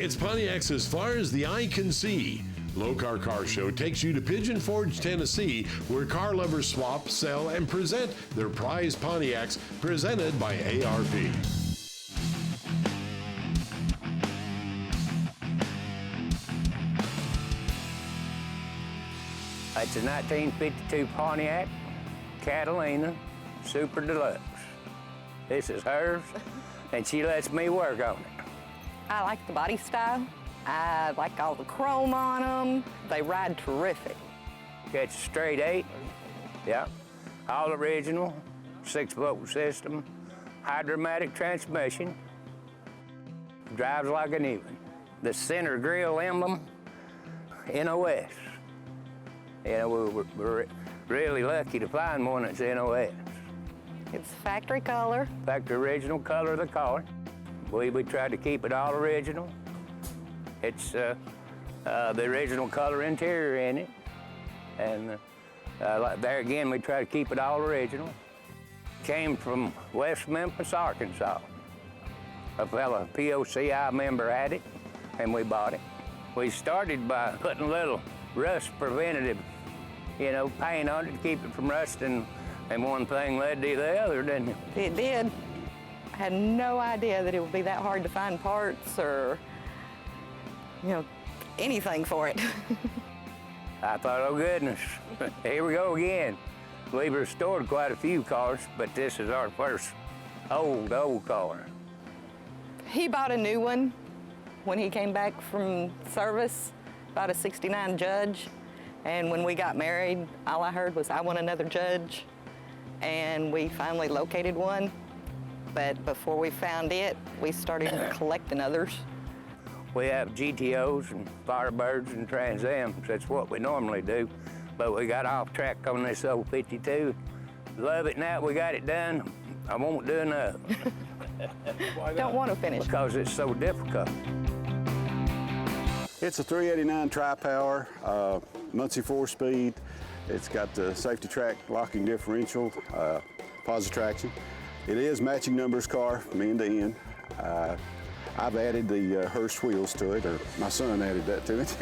It's Pontiacs as far as the eye can see. Lokar Car Show takes you to Pigeon Forge, Tennessee, where car lovers swap, sell, and present their prized Pontiacs, presented by ARP. It's a 1952 Pontiac Catalina Super Deluxe. This is hers, and she lets me work on it. I like the body style. I like all the chrome on them. They ride terrific. It's a straight 8, yeah, all original, 6-volt system, hydromatic transmission. Drives like a new one. The center grille emblem, NOS. You know, we're really lucky to find one that's NOS. It's factory color. Factory original color of the car. We tried to keep it all original. It's the original color interior in it. And there again, we try to keep it all original. Came from West Memphis, Arkansas. A fella, POCI member had it, and we bought it. We started by putting a little rust preventative, you know, paint on it to keep it from rusting, and one thing led to the other, didn't it? It did. I had no idea that it would be that hard to find parts or, you know, anything for it. I thought, oh goodness, here we go again. We've restored quite a few cars, but this is our first old car. He bought a new one when he came back from service, bought a '69 Judge. And when we got married, all I heard was, I want another Judge. And we finally located one. But before we found it, we started collecting others. We have GTOs and Firebirds and Trans Ams. That's what we normally do. But we got off track on this old 52. Love it now we got it done. I won't do another. Don't want to finish. Because it's so difficult. It's a 389 tri-power, Muncie 4-speed. It's got the safety track locking differential, positive traction. It is matching numbers car from end to end. I've added the Hurst wheels to it, or my son added that to it.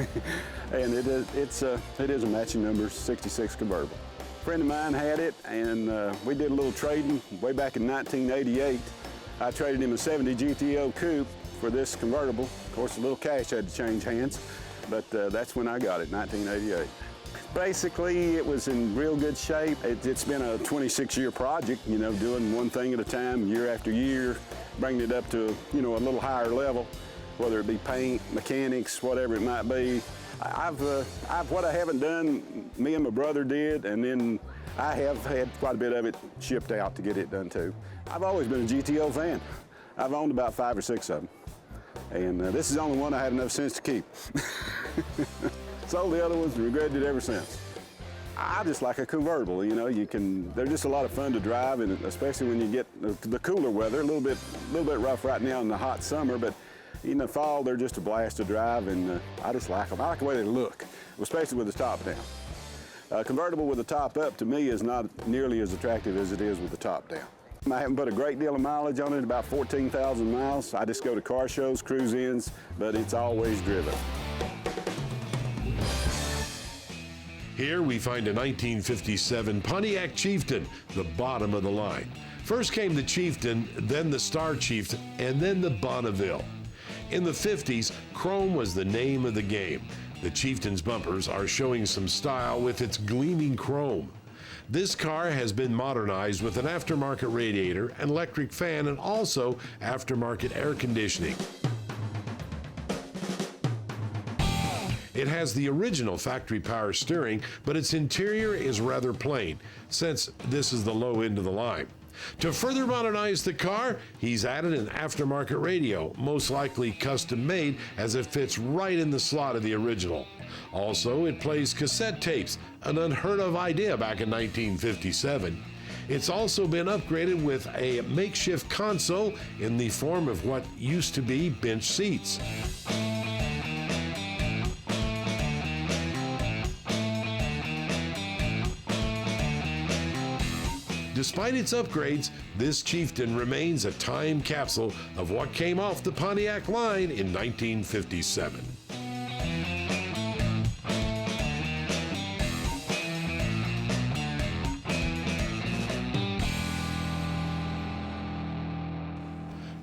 And it is a matching numbers 66 convertible. A friend of mine had it, and we did a little trading way back in 1988. I traded him a 70 GTO coupe for this convertible. Of course, a little cash had to change hands, but that's when I got it, 1988. Basically, it was in real good shape. It's been a 26-year project, you know, doing one thing at a time, year after year, bringing it up to, you know, a little higher level, whether it be paint, mechanics, whatever it might be. What I haven't done, me and my brother did, and then I have had quite a bit of it shipped out to get it done too. I've always been a GTO fan. I've owned about 5 or 6 of them. And this is the only one I had enough sense to keep. Sold the other ones and regretted it ever since. I just like a convertible, you know, they're just a lot of fun to drive, and especially when you get the cooler weather, a little bit rough right now in the hot summer, but in the fall, they're just a blast to drive, and I just like them. I like the way they look, especially with the top down. A convertible with the top up, to me, is not nearly as attractive as it is with the top down. I haven't put a great deal of mileage on it, about 14,000 miles. I just go to car shows, cruise-ins, but it's always driven. Here we find a 1957 Pontiac Chieftain, the bottom of the line. First came the Chieftain, then the Star Chieftain, and then the Bonneville. In the 50s, chrome was the name of the game. The Chieftain's bumpers are showing some style with its gleaming chrome. This car has been modernized with an aftermarket radiator, an electric fan, and also aftermarket air conditioning. It has the original factory power steering, but its interior is rather plain, since this is the low end of the line. To further modernize the car, he's added an aftermarket radio, most likely custom made, as it fits right in the slot of the original. Also, it plays cassette tapes, an unheard of idea back in 1957. It's also been upgraded with a makeshift console in the form of what used to be bench seats. Despite its upgrades, this Chieftain remains a time capsule of what came off the Pontiac line in 1957.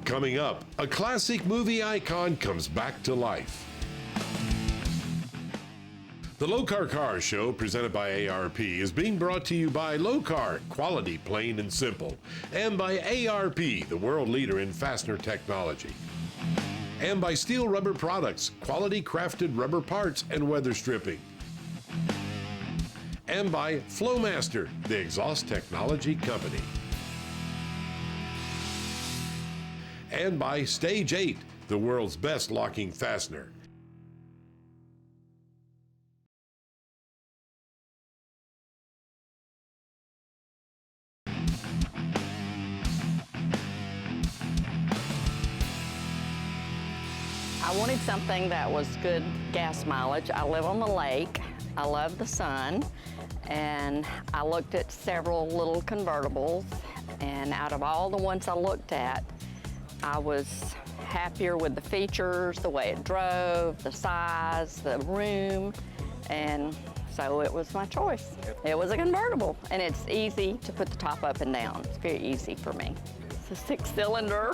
Coming up, a classic movie icon comes back to life. The Lokar Car Show, presented by ARP, is being brought to you by Lokar, quality plain and simple, and by ARP, the world leader in fastener technology, and by Steel Rubber Products, quality crafted rubber parts and weather stripping, and by Flowmaster, the exhaust technology company, and by Stage 8, the world's best locking fastener. I wanted something that was good gas mileage. I live on the lake. I love the sun. And I looked at several little convertibles. And out of all the ones I looked at, I was happier with the features, the way it drove, the size, the room. And so it was my choice. It was a convertible. And it's easy to put the top up and down. It's very easy for me. It's a 6-cylinder.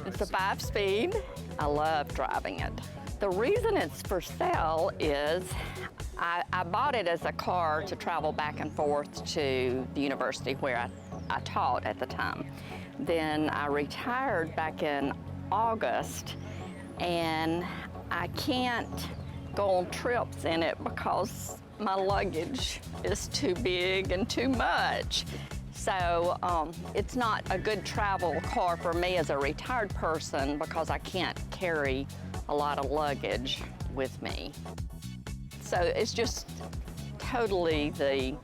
It's a 5-speed. I love driving it. The reason it's for sale is I bought it as a car to travel back and forth to the university where I taught at the time. Then I retired back in August, and I can't go on trips in it because my luggage is too big and too much. So it's not a good travel car for me as a retired person because I can't carry a lot of luggage with me. So it's just totally the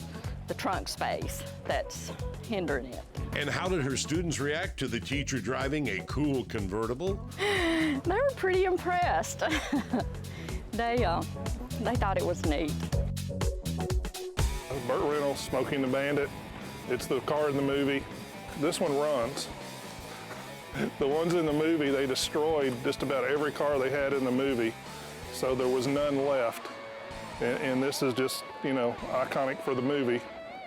trunk space that's hindering it. And how did her students react to the teacher driving a cool convertible? They were pretty impressed. They thought it was neat. Burt Reynolds, Smokey and the Bandit. It's the car in the movie. This one runs. The ones in the movie, they destroyed just about every car they had in the movie, so there was none left. And this is just, you know, iconic for the movie.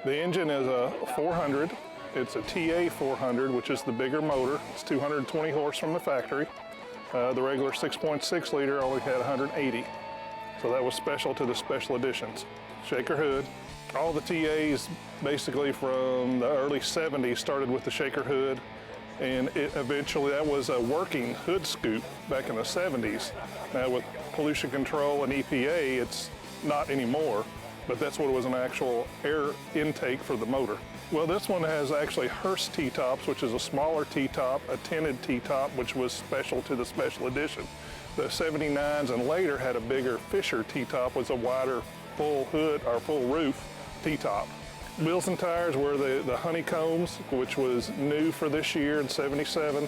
The engine is a 400. It's a TA 400, which is the bigger motor. It's 220 horse from the factory. The regular 6.6 liter only had 180. So that was special to the special editions. Shaker hood. All the TAs basically from the early 70s started with the shaker hood, and eventually that was a working hood scoop back in the 70s. Now with pollution control and EPA, it's not anymore, but that's what it was, an actual air intake for the motor. Well, this one has actually Hearst T-tops, which is a smaller T-top, a tinted T-top, which was special to the special edition. The 79s and later had a bigger Fisher T-top, was a wider full hood or full roof T-top. Wheels and tires were the honeycombs, which was new for this year in '77.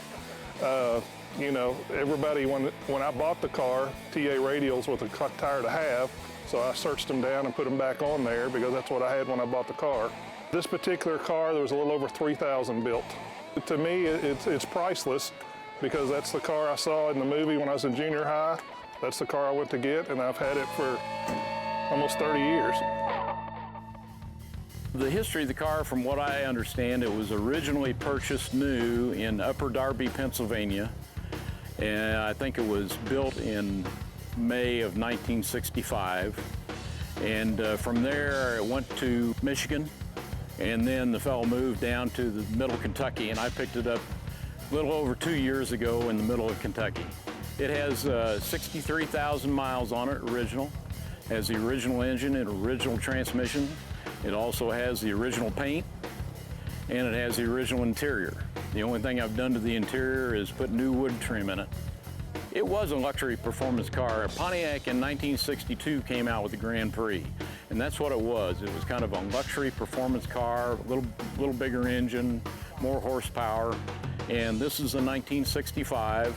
You know, everybody, when I bought the car, TA radials was a tire to have, so I searched them down and put them back on there because that's what I had when I bought the car. This particular car, there was a little over 3,000 built. To me, it's priceless because that's the car I saw in the movie when I was in junior high. That's the car I went to get, and I've had it for almost 30 years. The history of the car, from what I understand, it was originally purchased new in Upper Darby, Pennsylvania, and I think it was built in May of 1965. And from there, it went to Michigan, and then the fellow moved down to the middle of Kentucky, and I picked it up a little over 2 years ago in the middle of Kentucky. It has 63,000 miles on it, original. It has the original engine and original transmission. It also has the original paint, and it has the original interior. The only thing I've done to the interior is put new wood trim in it. It was a luxury performance car. Pontiac in 1962 came out with the Grand Prix, and that's what it was. It was kind of a luxury performance car, a little bigger engine, more horsepower, and this is a 1965.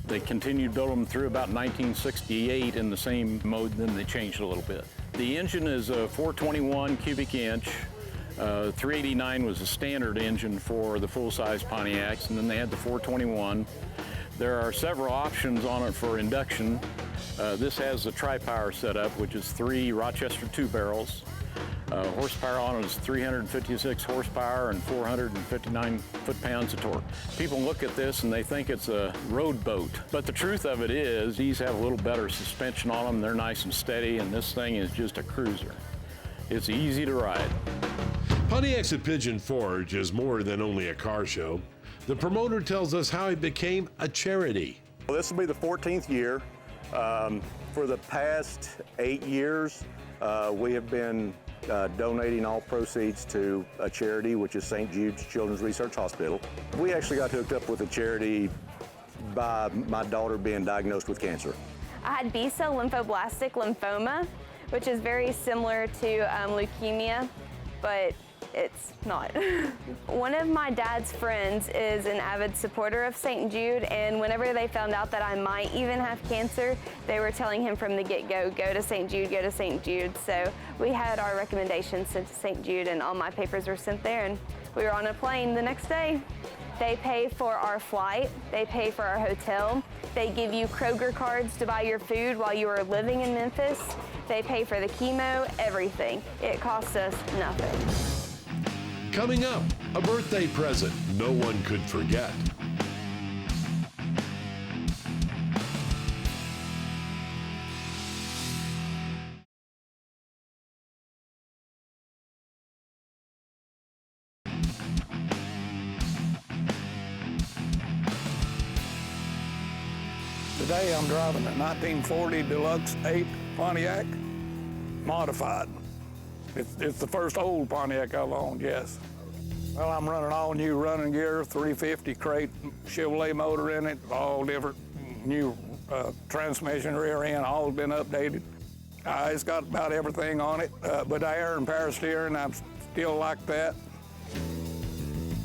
They continued to build them through about 1968 in the same mode, then they changed a little bit. The engine is a 421 cubic inch, 389 was the standard engine for the full-size Pontiacs, and then they had the 421. There are several options on it for induction. This has the tri-power setup, which is 3 Rochester 2-barrels. Horsepower on it is 356 horsepower and 459 foot-pounds of torque. People look at this and they think it's a road boat, but the truth of it is these have a little better suspension on them. They're nice and steady, and this thing is just a cruiser. It's easy to ride. Pontiacs at Pigeon Forge is more than only a car show. The promoter tells us how it became a charity. Well, this will be the 14th year. For the past 8 years, we have been donating all proceeds to a charity, which is St. Jude's Children's Research Hospital. We actually got hooked up with a charity by my daughter being diagnosed with cancer. I had B-cell lymphoblastic lymphoma, which is very similar to leukemia, but it's not. One of my dad's friends is an avid supporter of St. Jude, and whenever they found out that I might even have cancer, they were telling him from the get-go, go to St. Jude, go to St. Jude. So we had our recommendations sent to St. Jude, and all my papers were sent there, and we were on a plane the next day. They pay for our flight, they pay for our hotel, they give you Kroger cards to buy your food while you are living in Memphis, they pay for the chemo, everything. It costs us nothing. Coming up, a birthday present no one could forget. Today I'm driving a 1940 Deluxe 8 Pontiac, modified. It's the first old Pontiac I've owned, yes. Well, I'm running all new running gear, 350 crate Chevrolet motor in it, all different new transmission, rear end, all been updated. It's got about everything on it, but air and power steering, I still like that.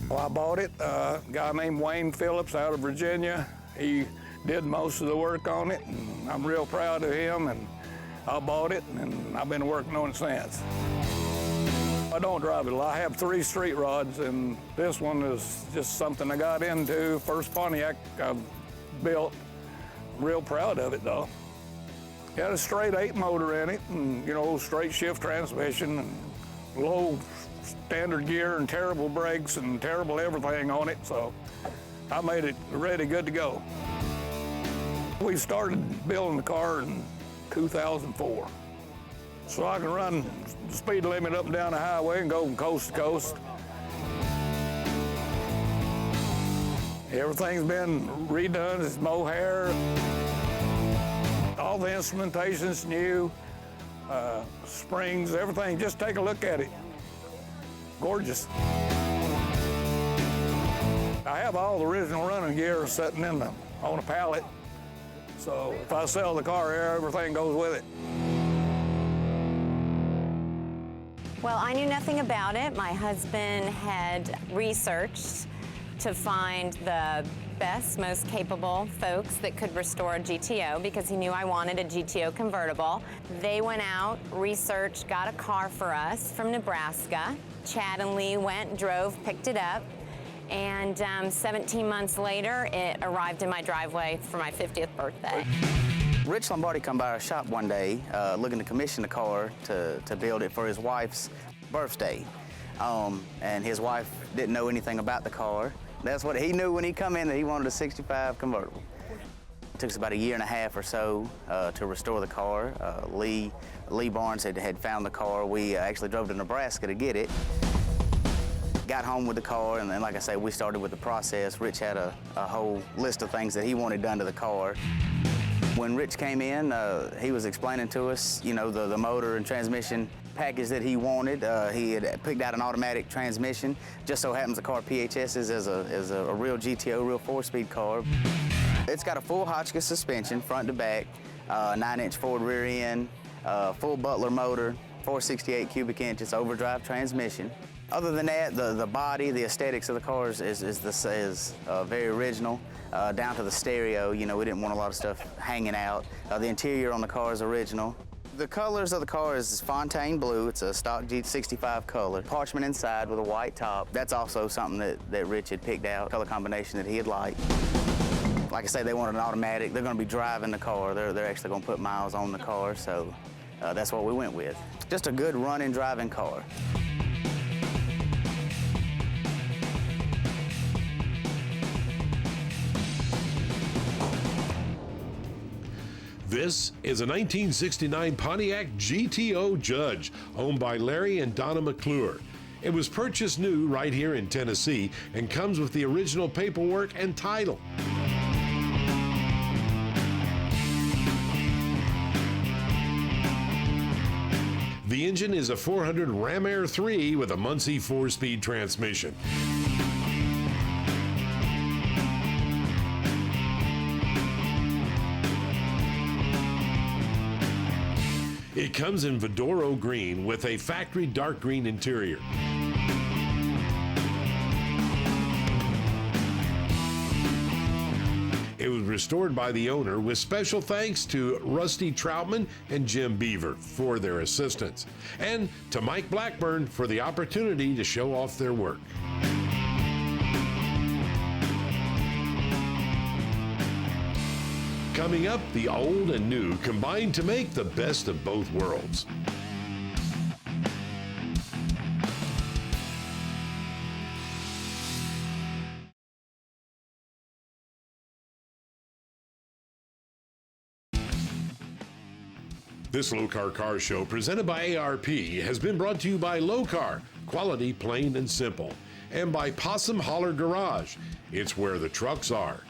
Well, I bought it, a guy named Wayne Phillips out of Virginia. He did most of the work on it, and I'm real proud of him, and I bought it, and I've been working on it since. I don't drive it a lot. I have 3 street rods, and this one is just something I got into. First Pontiac I've built. Real proud of it, though. It had a straight 8 motor in it, and, you know, straight shift transmission, and low standard gear, and terrible brakes, and terrible everything on it, so I made it ready, good to go. We started building the car in 2004. So I can run the speed limit up and down the highway and go from coast to coast. Everything's been redone, it's mohair. All the instrumentation's new, springs, everything. Just take a look at it. Gorgeous. I have all the original running gear sitting on a pallet. So if I sell the car, everything goes with it. Well, I knew nothing about it. My husband had researched to find the best, most capable folks that could restore a GTO because he knew I wanted a GTO convertible. They went out, researched, got a car for us from Nebraska. Chad and Lee went, drove, picked it up, and 17 months later, it arrived in my driveway for my 50th birthday. Rich Lombardi come by our shop one day looking to commission the car to build it for his wife's birthday. And his wife didn't know anything about the car. That's what he knew when he come in, that he wanted a 65 convertible. It took us about 1.5 years or so to restore the car. Lee Barnes had found the car. We actually drove to Nebraska to get it. Got home with the car, and then, like I say, we started with the process. Rich had a whole list of things that he wanted done to the car. When Rich came in, he was explaining to us, you know, the motor and transmission package that he wanted. He had picked out an automatic transmission. Just so happens the car PHS's is a real GTO, real 4-speed car. It's got a full Hotchkiss suspension, front to back, 9-inch Ford rear end, full Butler motor, 468 cubic inches, overdrive transmission. Other than that, the body, the aesthetics of the cars is very original, down to the stereo. You know, we didn't want a lot of stuff hanging out. The interior on the car is original. The colors of the car is Fontaine blue. It's a stock G65 color. Parchment inside with a white top. That's also something that Rich had picked out, color combination that he had liked. Like I say, they wanted an automatic. They're going to be driving the car. They're actually going to put miles on the car, so that's what we went with. Just a good running, driving car. This is a 1969 Pontiac GTO Judge, owned by Larry and Donna McClure. It was purchased new right here in Tennessee and comes with the original paperwork and title. The engine is a 400 Ram Air 3 with a Muncie 4-speed transmission. It comes in Vidoro green with a factory dark green interior. It was restored by the owner with special thanks to Rusty Troutman and Jim Beaver for their assistance, and to Mike Blackburn for the opportunity to show off their work. Coming up, the old and new combined to make the best of both worlds. This Lokar Car Show, presented by ARP, has been brought to you by Lokar, quality, plain and simple, and by Possum Holler Garage. It's where the trucks are.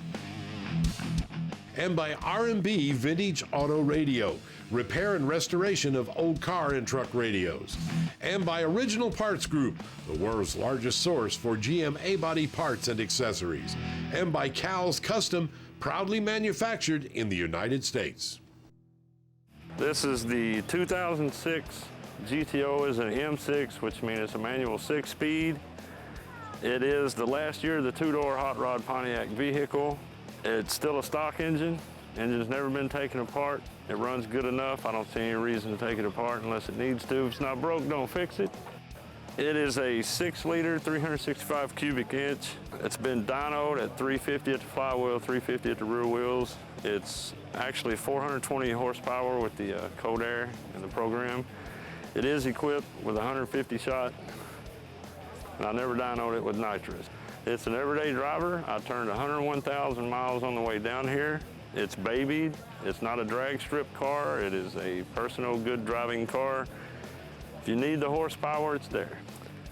And by R&B Vintage Auto Radio, repair and restoration of old car and truck radios. And by Original Parts Group, the world's largest source for GM A-body parts and accessories. And by Cal's Custom, proudly manufactured in the United States. This is the 2006 GTO. Is an M6, which means it's a manual 6-speed. It is the last year of the two-door hot rod Pontiac vehicle. It's still a stock engine. Engine's never been taken apart. It runs good enough. I don't see any reason to take it apart unless it needs to. If it's not broke, don't fix it. It is a 6-liter, 365 cubic inch. It's been dynoed at 350 at the flywheel, 350 at the rear wheels. It's actually 420 horsepower with the cold air in the program. It is equipped with 150 shot, and I never dynoed it with nitrous. It's an everyday driver. I turned 101,000 miles on the way down here. It's babied. It's not a drag strip car. It is a personal good driving car. If you need the horsepower, it's there.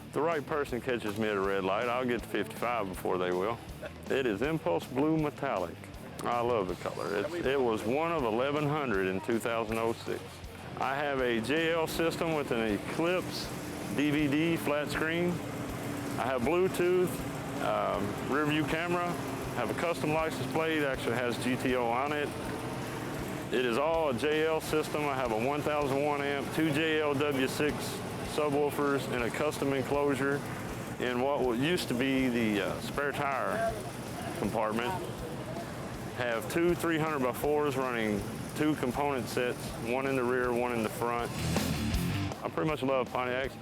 If the right person catches me at a red light, I'll get to 55 before they will. It is Impulse Blue Metallic. I love the color. It was one of 1,100 in 2006. I have a JL system with an Eclipse DVD flat screen. I have Bluetooth, rear view camera. I have a custom license plate, actually has GTO on it. It is all a JL system. I have a 1,001 amp, 2 JL W6 subwoofers, and a custom enclosure in what used to be the spare tire compartment. Have 2 300x4s running 2 component sets, one in the rear, one in the front. I pretty much love Pontiacs.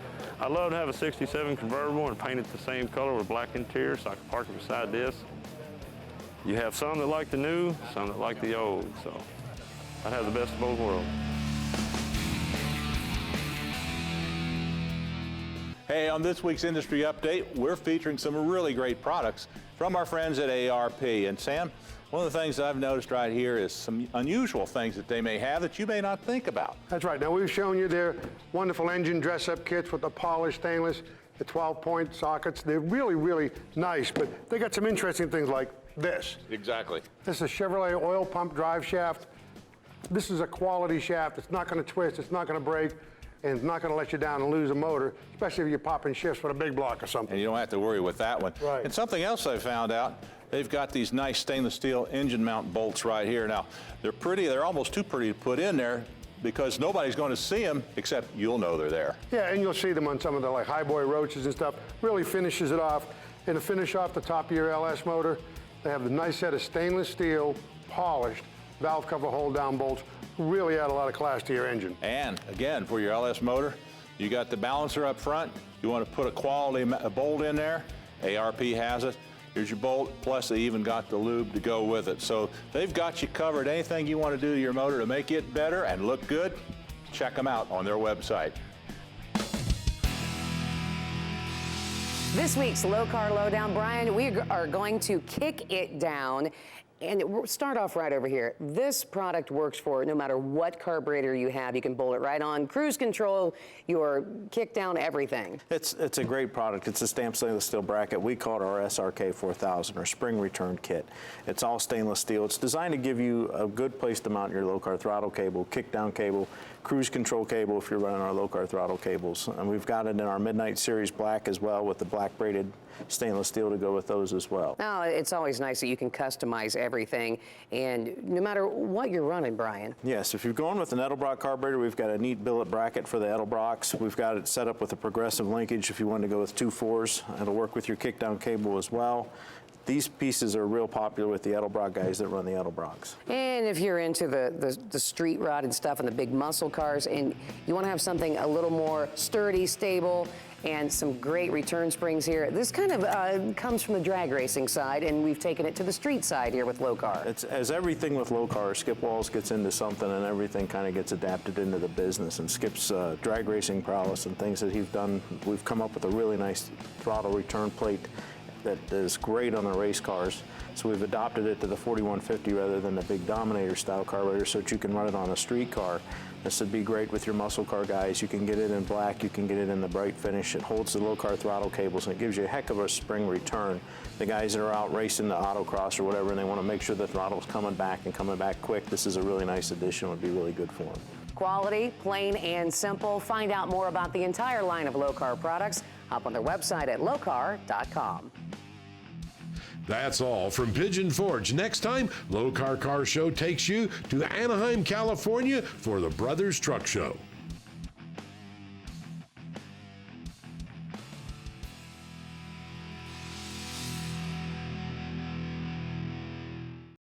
I love to have a 67 convertible and paint it the same color with black interior so I can park it beside this. You have some that like the new, some that like the old, so I'd have the best of both worlds. Hey, on this week's Industry Update, we're featuring some really great products from our friends at ARP. And Sam, one of the things I've noticed right here is some unusual things that they may have that you may not think about. That's right. Now, we've shown you their wonderful engine dress-up kits with the polished stainless, the 12-point sockets. They're really, really nice, but they got some interesting things like this. Exactly. This is a Chevrolet oil pump drive shaft. This is a quality shaft. It's not going to twist. It's not going to break. And it's not going to let you down and lose a motor, especially if you're popping shifts with a big block or something. And you don't have to worry with that one. Right. And something else I found out, they've got these nice stainless steel engine mount bolts right here. Now, they're pretty, they're almost too pretty to put in there because nobody's going to see them except you'll know they're there. Yeah, and you'll see them on some of the like highboy roaches and stuff. Really finishes it off. And to finish off the top of your LS motor, they have the nice set of stainless steel, polished, valve cover hold down bolts really add a lot of class to your engine. And again, for your LS motor, you got the balancer up front. You want to put a quality bolt in there. ARP has it. Here's your bolt, plus they even got the lube to go with it. So they've got you covered. Anything you want to do to your motor to make it better and look good, check them out on their website. This week's Lokar Lowdown, Brian, we are going to kick it down. And we'll start off right over here. This product works for no matter what carburetor you have. You can bolt it right on cruise control, your kick down, everything. It's a great product. It's a stamped stainless steel bracket. We call it our SRK 4000 or spring return kit. It's all stainless steel. It's designed to give you a good place to mount your Lokar throttle cable, kick down cable, cruise control cable if you're running our Lokar throttle cables. And we've got it in our Midnight Series black as well with the black braided stainless steel to go with those as well. Now, it's always nice that you can customize everything, and no matter what you're running, Brian. Yes, if you're going with an Edelbrock carburetor, we've got a neat billet bracket for the Edelbrocks. We've got it set up with a progressive linkage if you want to go with 2.4s. It'll work with your kickdown cable as well. These pieces are real popular with the Edelbrock guys that run the Edelbrocks. And if you're into the street rod and stuff and the big muscle cars, and you want to have something a little more sturdy, stable, and some great return springs here. This kind of comes from the drag racing side, and we've taken it to the street side here with Lokar. It's as everything with Lokar, Skip Walls gets into something, and everything kind of gets adapted into the business. And Skip's drag racing prowess and things that he's done, we've come up with a really nice throttle return plate that is great on the race cars. So we've adopted it to the 4150 rather than the big Dominator style carburetor so that you can run it on a street car. This would be great with your muscle car guys. You can get it in black, you can get it in the bright finish. It holds the Lokar throttle cables and it gives you a heck of a spring return. The guys that are out racing the autocross or whatever and they want to make sure the throttle's coming back and coming back quick, this is a really nice addition, would be really good for them. Quality, plain and simple. Find out more about the entire line of Lokar products. Hop on their website at lokar.com. That's all from Pigeon Forge. Next time, Lokar Car Show takes you to Anaheim, California for the Brothers Truck Show.